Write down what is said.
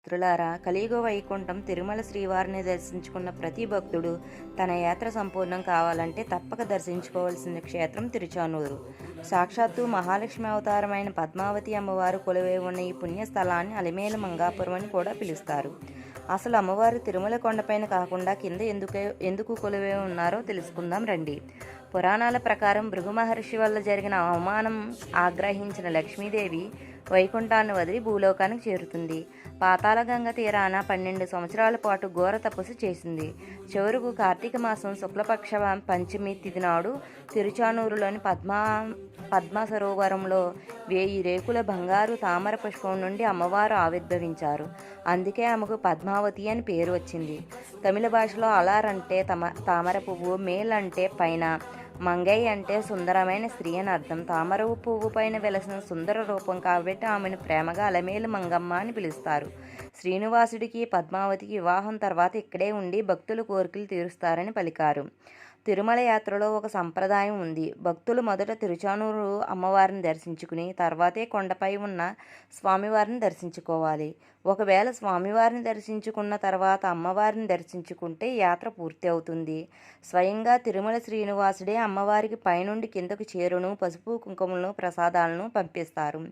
మిత్రులారా, కలియుగ వైకుంఠం తిరుమల శ్రీవారిని దర్శించుకున్న ప్రతి భక్తుడు తన యాత్ర సంపూర్ణం కావాలంటే తప్పక దర్శించుకోవాల్సిన క్షేత్రం తిరుచానూరు. సాక్షాత్తు మహాలక్ష్మి అవతారమైన పద్మావతి అమ్మవారు కొలువై ఉన్న ఈ పుణ్యస్థలాన్ని అలిమేలు మంగాపురం అని కూడా పిలుస్తారు. అసలు అమ్మవారు తిరుమల కొండపైన కాకుండా కింద ఎందుకు కొలువై ఉన్నారో తెలుసుకుందాం రండి. పురాణాల ప్రకారం భృగు మహర్షి వల్ల జరిగిన అవమానం ఆగ్రహించిన లక్ష్మీదేవి వైకుంఠాన్ని వదిలి భూలోకానికి చేరుతుంది. పాతాళగంగ తీరాన 12 సంవత్సరాల పాటు ఘోర తపస్సు చేసింది. చివరకు కార్తీక మాసం శుక్లపక్ష పంచమి తిథి నాడు తిరుచానూరులోని పద్మ సరోవరంలో 1000 రేకుల బంగారు తామర పుష్పం నుండి అమ్మవారు ఆవిర్భవించారు. అందుకే ఆమెకు పద్మావతి అని పేరు వచ్చింది. తమిళ భాషలో అలార్ అంటే తామర పువ్వు, మేల్ అంటే పైన, మంగై అంటే సుందరమైన స్త్రీ అని అర్థం. తామర పువ్వు పైన వెలసిన సుందర రూపం కాబట్టి ఆమెను ప్రేమగా అలమేలు మంగమ్మ అని పిలుస్తారు. శ్రీనివాసుడికి పద్మావతికి వివాహం తర్వాత ఇక్కడే ఉండి భక్తుల కోరికలు తీరుస్తారని పలికారు. తిరుమల యాత్రలో ఒక సంప్రదాయం ఉంది. భక్తులు మొదట తిరుచానూరు అమ్మవారిని దర్శించుకుని తర్వాతే కొండపై ఉన్న స్వామివారిని దర్శించుకోవాలి. ఒకవేళ స్వామివారిని దర్శించుకున్న తర్వాత అమ్మవారిని దర్శించుకుంటే యాత్ర పూర్తి అవుతుంది. స్వయంగా తిరుమల శ్రీనివాసుడే అమ్మవారికి పైనుండి కిందకు చేరును, పసుపు కుంకుమలను, ప్రసాదాలను పంపిస్తారు.